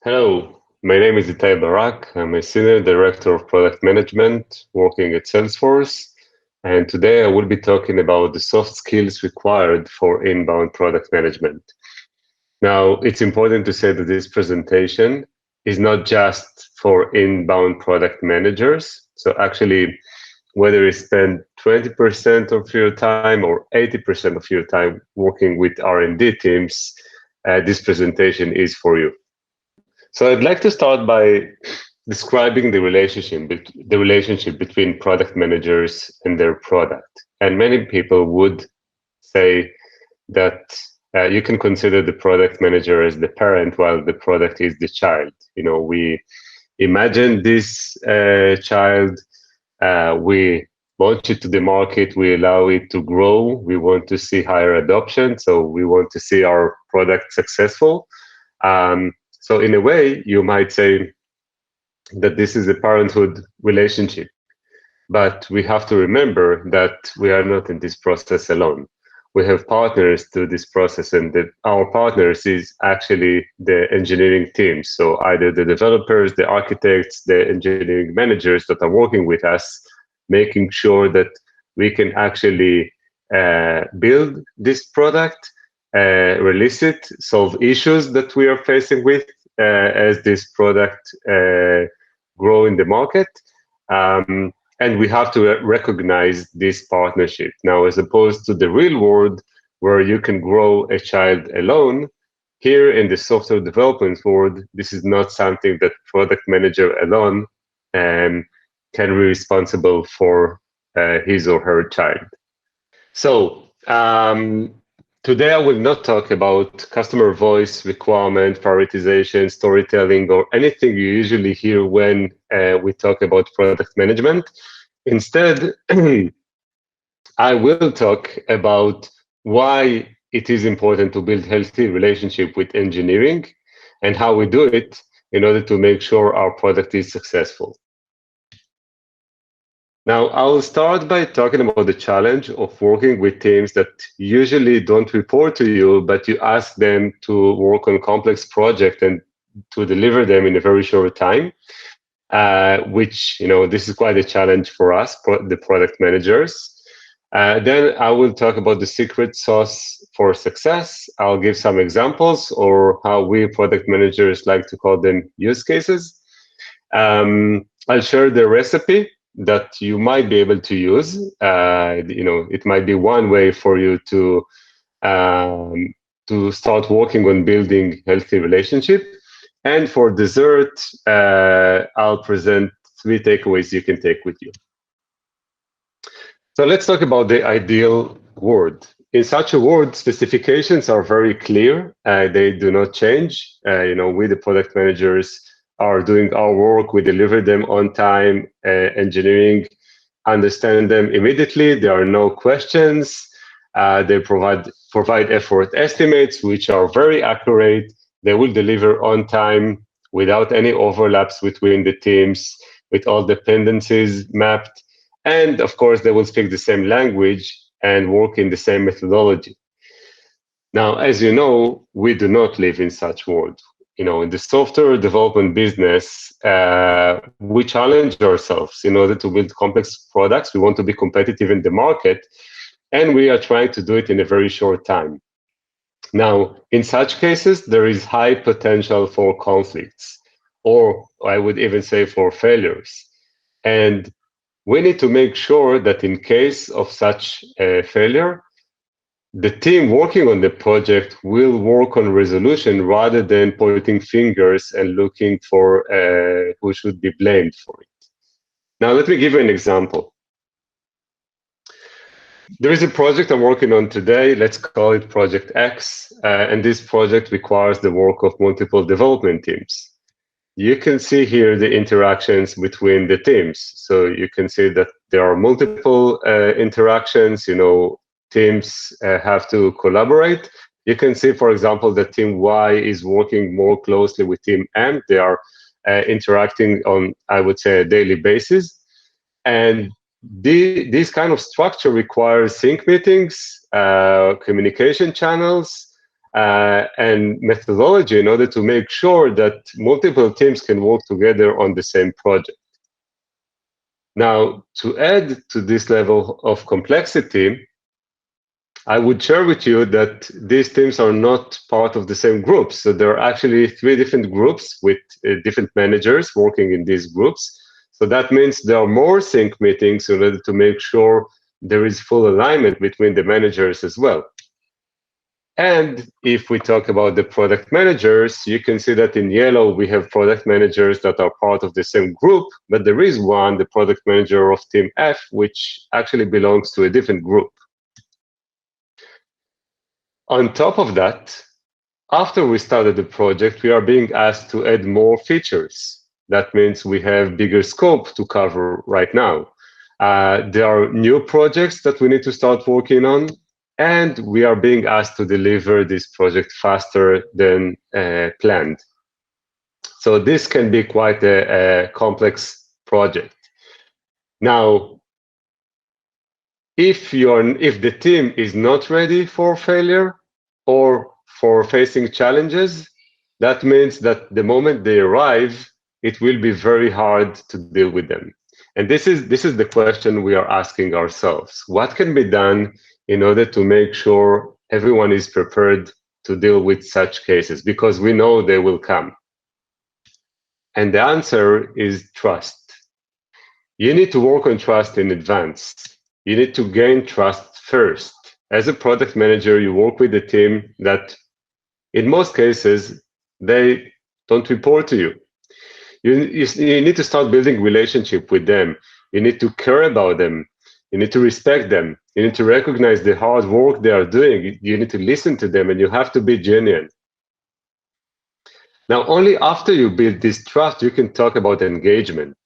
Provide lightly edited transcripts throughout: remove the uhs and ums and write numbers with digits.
Hello, my name is Itai Barak. I'm a Senior Director of Product Management working at Salesforce. And today I will be talking about the soft skills required for inbound product management. Now, it's important to say that this presentation is not just for inbound product managers. So actually, whether you spend 20% of your time or 80% of your time working with R&D teams, this presentation is for you. So I'd like to start by describing the relationship between product managers and their product. And many people would say that you can consider the product manager as the parent while the product is the child. We imagine this child, we launch it to the market, we allow it to grow, we want to see higher adoption, so we want to see our product successful. So in a way, you might say that this is a parenthood relationship. But we have to remember that we are not in this process alone. We have partners to this process, and our partners is actually the engineering team. So either the developers, the architects, the engineering managers that are working with us, making sure that we can actually build this product, release it, solve issues that we are facing with as this product grow in the market. And we have to recognize this partnership. Now, as opposed to the real world where you can grow a child alone, here in the software development world, this is not something that product manager alone can be responsible for his or her child. So today I will not talk about customer voice requirement, prioritization, storytelling, or anything you usually hear when we talk about product management. Instead, I will talk about why it is important to build healthy relationship with engineering and how we do it in order to make sure our product is successful. Now, I'll start by talking about the challenge of working with teams that usually don't report to you, but you ask them to work on complex projects and to deliver them in a very short time, which, this is quite a challenge for us, the product managers. Then I will talk about the secret sauce for success. I'll give some examples or how we product managers like to call them use cases. I'll share the recipe that you might be able to use. It might be one way for you to start working on building healthy relationship. And for dessert, I'll present 3 takeaways you can take with you. So let's talk about the ideal world. In such a world, specifications are very clear. They do not change. We, the product managers, are doing our work. We deliver them on time. Engineering understand them immediately. There are no questions. They provide effort estimates, which are very accurate. They will deliver on time without any overlaps between the teams, with all dependencies mapped. And of course, they will speak the same language and work in the same methodology. Now, as you know, we do not live in such world. In the software development business, we challenge ourselves in order to build complex products. We want to be competitive in the market, and we are trying to do it in a very short time. Now, in such cases, there is high potential for conflicts, or I would even say for failures. And we need to make sure that in case of such a failure, the team working on the project will work on resolution rather than pointing fingers and looking for who should be blamed for it. Now, let me give you an example. There is a project I'm working on today. Let's call it Project X. And this project requires the work of multiple development teams. You can see here the interactions between the teams. So you can see that there are multiple interactions. Teams have to collaborate. You can see, for example, that team Y is working more closely with team M. They are interacting on, I would say, a daily basis. And this kind of structure requires sync meetings, communication channels, and methodology in order to make sure that multiple teams can work together on the same project. Now, to add to this level of complexity, I would share with you that these teams are not part of the same groups. So there are actually 3 different groups with different managers working in these groups. So that means there are more sync meetings in order to make sure there is full alignment between the managers as well. And if we talk about the product managers, you can see that in yellow, we have product managers that are part of the same group, but there is one, the product manager of team F, which actually belongs to a different group. On top of that, after we started the project, we are being asked to add more features. That means we have bigger scope to cover right now. There are new projects that we need to start working on, and we are being asked to deliver this project faster than planned. So this can be quite a complex project. Now, if the team is not ready for failure or for facing challenges, that means that the moment they arrive, it will be very hard to deal with them. And this is the question we are asking ourselves. What can be done in order to make sure everyone is prepared to deal with such cases? Because we know they will come. And the answer is trust. You need to work on trust in advance. You need to gain trust first. As a product manager, you work with a team that, in most cases, they don't report to you. You need to start building relationship with them. You need to care about them. You need to respect them. You need to recognize the hard work they are doing. You need to listen to them, and you have to be genuine. Now, only after you build this trust, you can talk about engagement.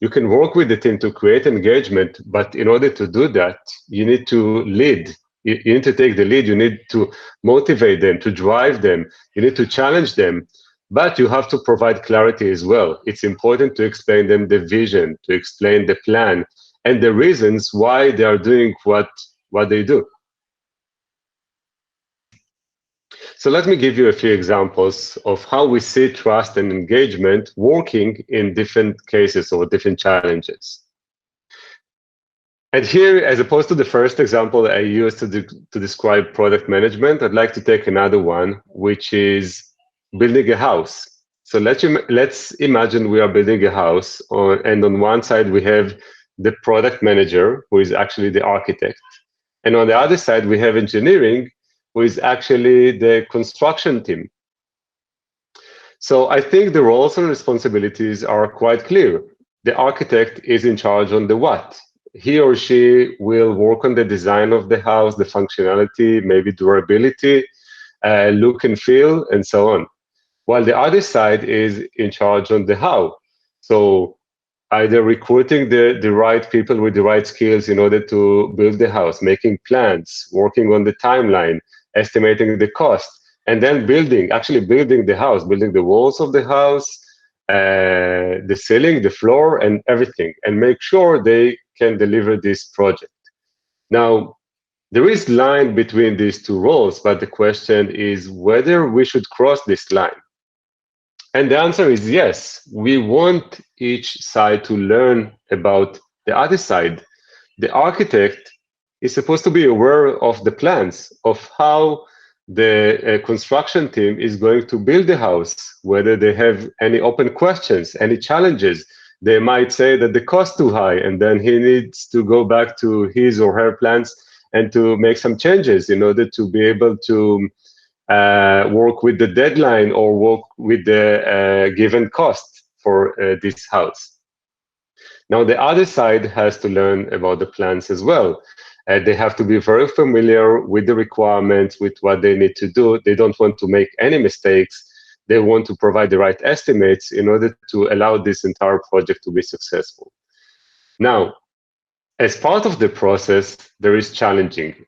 You can work with the team to create engagement, but in order to do that, you need to lead. You need to take the lead. You need to motivate them, to drive them. You need to challenge them, but you have to provide clarity as well. It's important to explain them the vision, to explain the plan, and the reasons why they are doing what they do. So let me give you a few examples of how we see trust and engagement working in different cases or different challenges. And here, as opposed to the first example I used to describe product management, I'd like to take another one, which is building a house. So let's imagine we are building a house, and on one side we have the product manager, who is actually the architect. And on the other side, we have engineering, who is actually the construction team. So I think the roles and responsibilities are quite clear. The architect is in charge on the what. He or she will work on the design of the house, the functionality, maybe durability, look and feel, and so on. While the other side is in charge on the how. So either recruiting the right people with the right skills in order to build the house, making plans, working on the timeline, estimating the cost, and then actually building the house, building the walls of the house, the ceiling, the floor, and everything, and make sure they can deliver this project. Now, there is line between these two roles, but the question is whether we should cross this line. And the answer is yes. We want each side to learn about the other side. The architect is supposed to be aware of the plans, of how the construction team is going to build the house, whether they have any open questions, any challenges. They might say that the cost too high, and then he needs to go back to his or her plans and to make some changes in order to be able to work with the deadline or work with the given cost for this house. Now, the other side has to learn about the plans as well. They have to be very familiar with the requirements, with what they need to do. They don't want to make any mistakes. They want to provide the right estimates in order to allow this entire project to be successful. Now, as part of the process, there is challenging.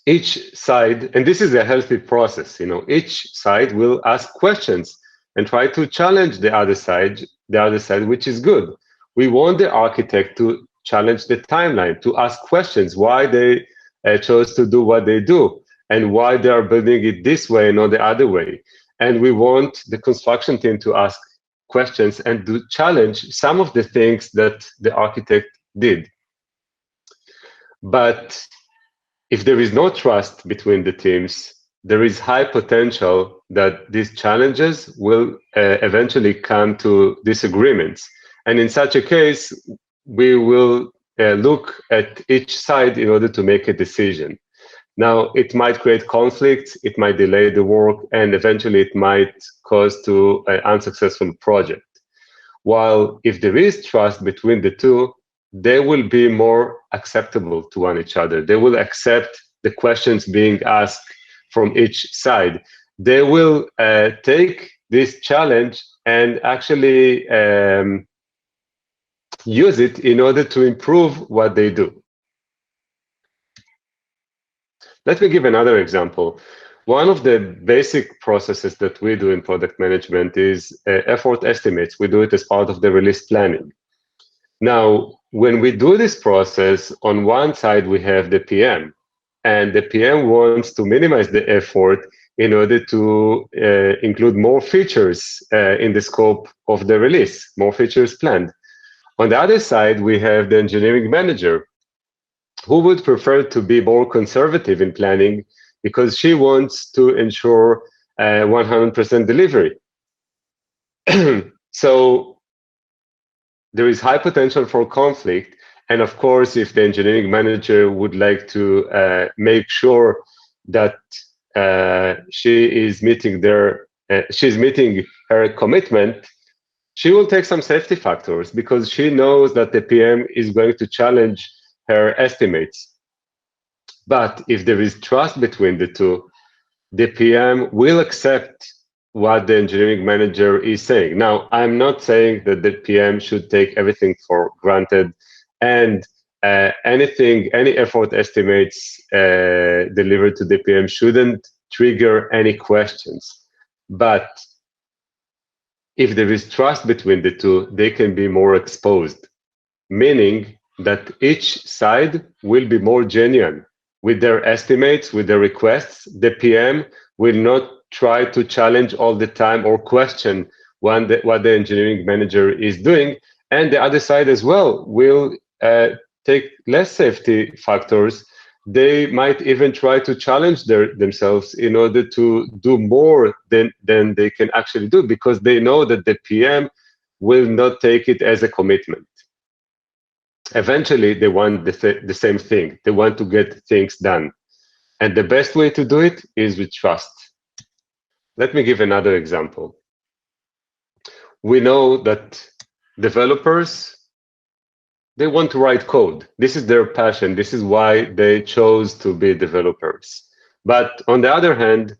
Each side, and this is a healthy process, each side will ask questions and try to challenge the other side, which is good. We want the architect to challenge the timeline, to ask questions why they chose to do what they do. and why they are building it this way and not the other way. And we want the construction team to ask questions and to challenge some of the things that the architect did. But if there is no trust between the teams, there is high potential that these challenges will eventually come to disagreements. And in such a case, we will look at each side in order to make a decision. Now, it might create conflicts, it might delay the work, and eventually it might cause to an unsuccessful project. While if there is trust between the two, they will be more acceptable to one each other. They will accept the questions being asked from each side. They will take this challenge and actually use it in order to improve what they do. Let me give another example. One of the basic processes that we do in product management is effort estimates. We do it as part of the release planning. Now, when we do this process, on one side we have the PM, and the PM wants to minimize the effort in order to include more features in the scope of the release, more features planned. On the other side, we have the engineering manager, who would prefer to be more conservative in planning because she wants to ensure 100% delivery. So there is high potential for conflict. And of course, if the engineering manager would like to make sure that she's meeting her commitment, she will take some safety factors because she knows that the PM is going to challenge her estimates. But if there is trust between the two, the PM will accept what the engineering manager is saying. Now, I'm not saying that the PM should take everything for granted and any effort estimates delivered to the PM shouldn't trigger any questions. But if there is trust between the two, they can be more exposed, meaning that each side will be more genuine with their estimates, with their requests. The PM will not try to challenge all the time or question what the engineering manager is doing. And the other side as well will take less safety factors. They might even try to challenge themselves in order to do more than they can actually do because they know that the PM will not take it as a commitment. Eventually, they want the same thing. They want to get things done. And the best way to do it is with trust. Let me give another example. We know that developers, they want to write code. This is their passion. This is why they chose to be developers. But on the other hand,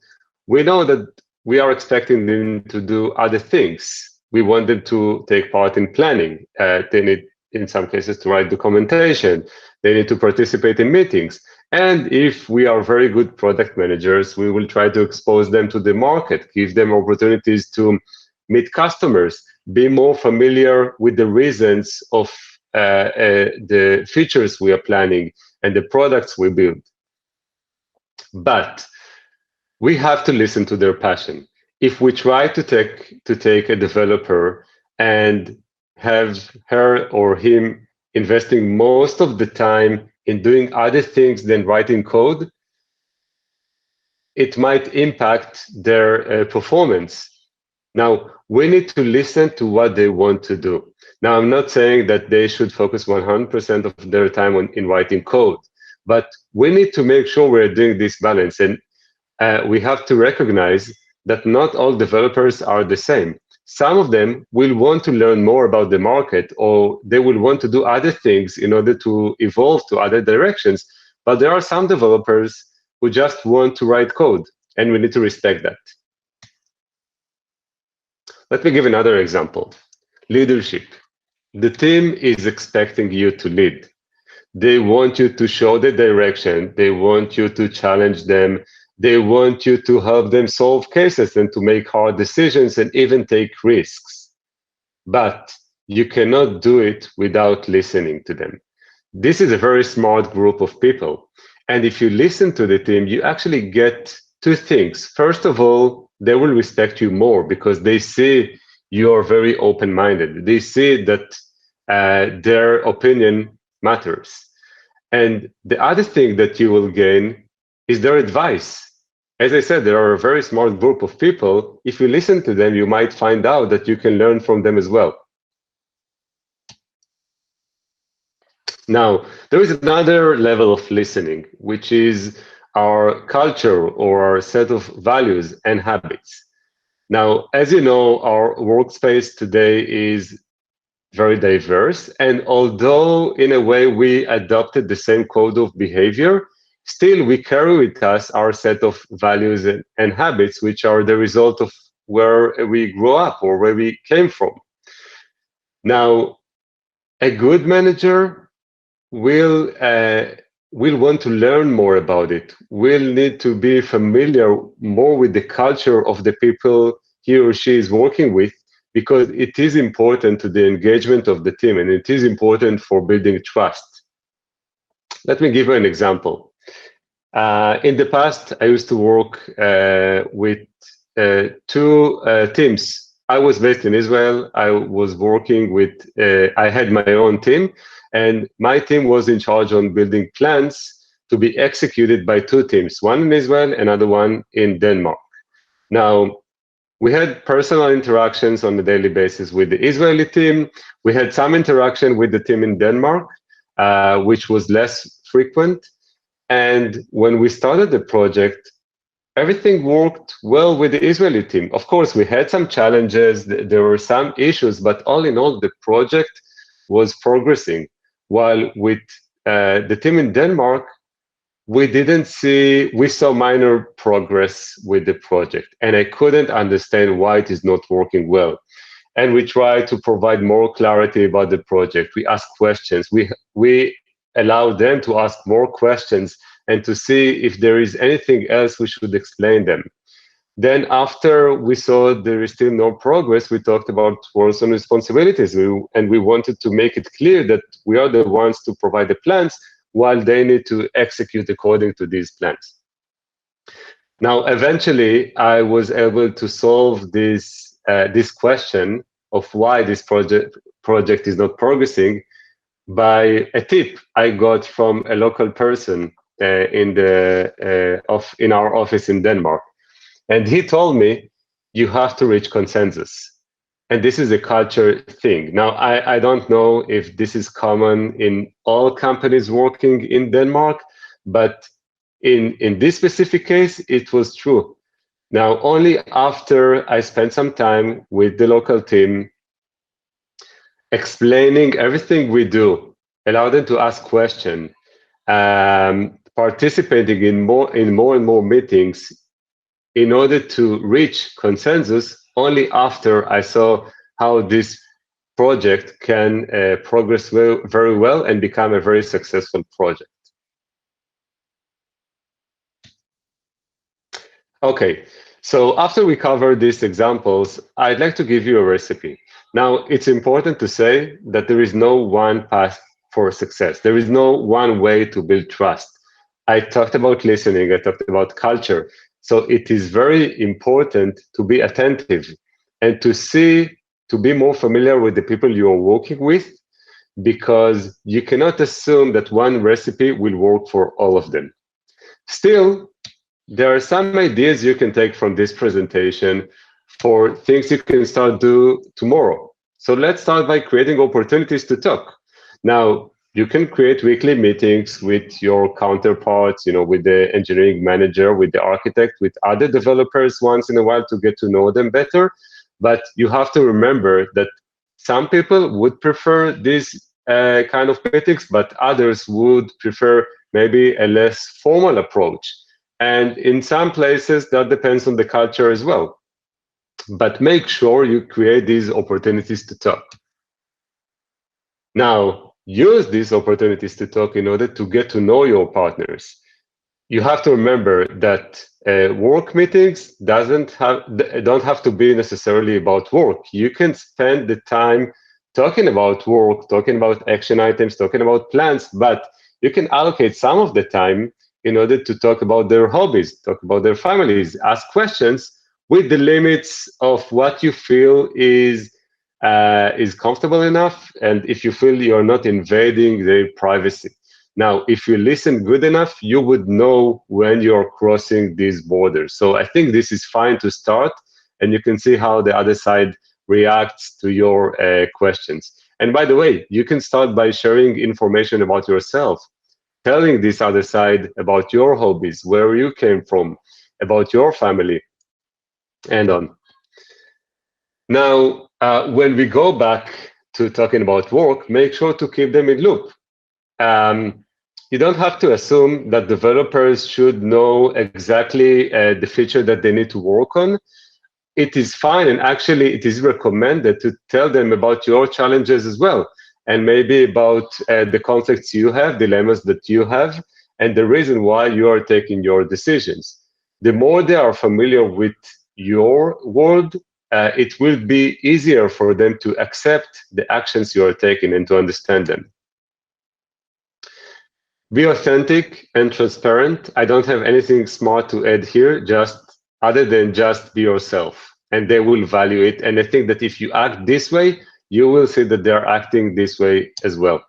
we know that we are expecting them to do other things. We want them to take part in planning. They need, in some cases, to write documentation. They need to participate in meetings. And if we are very good product managers, we will try to expose them to the market, give them opportunities to meet customers, be more familiar with the reasons of the features we are planning and the products we build. But we have to listen to their passion. If we try to take a developer and have her or him investing most of the time in doing other things than writing code, it might impact their performance. Now, we need to listen to what they want to do. Now, I'm not saying that they should focus 100% of their time in writing code, but we need to make sure we're doing this balance. And we have to recognize that not all developers are the same. Some of them will want to learn more about the market, or they will want to do other things in order to evolve to other directions. But there are some developers who just want to write code, and we need to respect that. Let me give another example. Leadership. The team is expecting you to lead. They want you to show the direction. They want you to challenge them. They want you to help them solve cases and to make hard decisions and even take risks. But you cannot do it without listening to them. This is a very smart group of people. And if you listen to the team, you actually get two things. First of all, they will respect you more because they see you are very open-minded. They see that their opinion matters. And the other thing that you will gain is their advice. As I said, there are a very smart group of people. If you listen to them, you might find out that you can learn from them as well. Now, there is another level of listening, which is our culture or our set of values and habits. Now, as you know, our workspace today is very diverse. And although in a way we adopted the same code of behavior, still we carry with us our set of values and habits, which are the result of where we grew up or where we came from. Now, a good manager will want to learn more about it, will need to be familiar more with the culture of the people he or she is working with, because it is important to the engagement of the team and it is important for building trust. Let me give you an example. In the past, I used to work with two teams. I was based in Israel. I was working with, I had my own team, and my team was in charge on building plans to be executed by two teams, one in Israel, another one in Denmark. Now, we had personal interactions on a daily basis with the Israeli team. We had some interaction with the team in Denmark, which was less frequent. And when we started the project, everything worked well with the Israeli team. Of course, we had some challenges, there were some issues, but all in all, the project was progressing. While with the team in Denmark, we saw minor progress with the project, and I couldn't understand why it is not working well. And we tried to provide more clarity about the project. We asked questions. We allowed them to ask more questions and to see if there is anything else we should explain them. Then after we saw there is still no progress, we talked about roles and responsibilities, and we wanted to make it clear that we are the ones to provide the plans while they need to execute according to these plans. Now, eventually, I was able to solve this question of why this project is not progressing by a tip I got from a local person in our office in Denmark. And he told me, you have to reach consensus. And this is a culture thing. Now, I don't know if this is common in all companies working in Denmark, but in this specific case, it was true. Now, only after I spent some time with the local team, explaining everything we do, allow them to ask questions, participating in more and more meetings in order to reach consensus, only after I saw how this project can progress very well and become a very successful project. Okay, so after we cover these examples, I'd like to give you a recipe. Now, it's important to say that there is no one path for success. There is no one way to build trust. I talked about listening, I talked about culture. So it is very important to be attentive and to be more familiar with the people you are working with, because you cannot assume that one recipe will work for all of them. Still, there are some ideas you can take from this presentation for things you can start do tomorrow. So let's start by creating opportunities to talk. Now, you can create weekly meetings with your counterparts, with the engineering manager, with the architect, with other developers once in a while to get to know them better. But you have to remember that some people would prefer these kind of meetings, but others would prefer maybe a less formal approach. And in some places, that depends on the culture as well. But make sure you create these opportunities to talk. Now, use these opportunities to talk in order to get to know your partners. You have to remember that work meetings don't have to be necessarily about work. You can spend the time talking about work, talking about action items, talking about plans, but you can allocate some of the time in order to talk about their hobbies, talk about their families, ask questions with the limits of what you feel is comfortable enough, and if you feel you're not invading their privacy. Now, if you listen good enough, you would know when you're crossing these borders. So I think this is fine to start, and you can see how the other side reacts to your questions. And by the way, you can start by sharing information about yourself, telling this other side about your hobbies, where you came from, about your family, and on. Now, when we go back to talking about work, make sure to keep them in loop. You don't have to assume that developers should know exactly the feature that they need to work on. It is fine, and actually it is recommended to tell them about your challenges as well, and maybe about the conflicts you have, dilemmas that you have, and the reason why you are taking your decisions. The more they are familiar with your world, it will be easier for them to accept the actions you are taking and to understand them. Be authentic and transparent. I don't have anything smart to add here, just other than just be yourself, and they will value it. And I think that if you act this way, you will see that they're acting this way as well.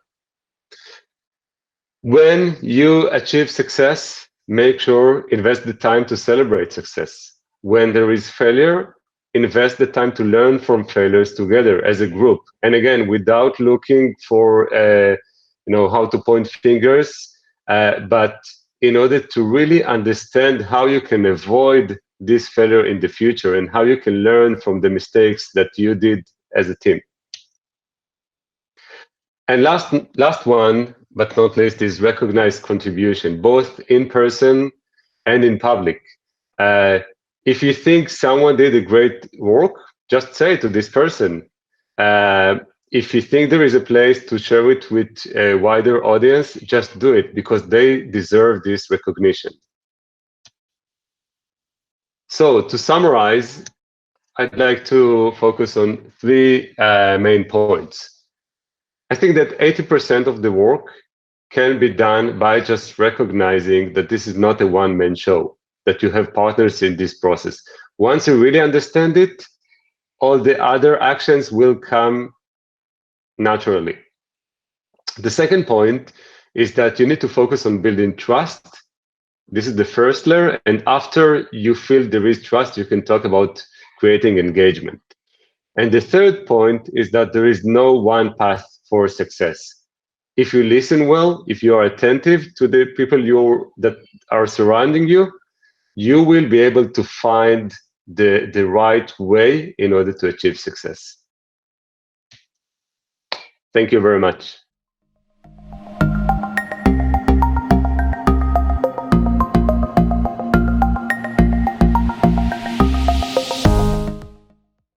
When you achieve success, make sure invest the time to celebrate success. When there is failure, invest the time to learn from failures together as a group. And again, without looking for how to point fingers, but in order to really understand how you can avoid this failure in the future and how you can learn from the mistakes that you did as a team. And last one, but not least, is recognize contribution, both in person and in public. If you think someone did a great work, just say to this person. If you think there is a place to share it with a wider audience, just do it, because they deserve this recognition. So to summarize, I'd like to focus on three main points. I think that 80% of the work can be done by just recognizing that this is not a one-man show, that you have partners in this process. Once you really understand it, all the other actions will come naturally. The second point is that you need to focus on building trust. This is the first layer, and after you feel there is trust, you can talk about creating engagement. And the third point is that there is no one path for success. If you listen well, if you are attentive to the people that are surrounding you, you will be able to find the right way in order to achieve success. Thank you very much.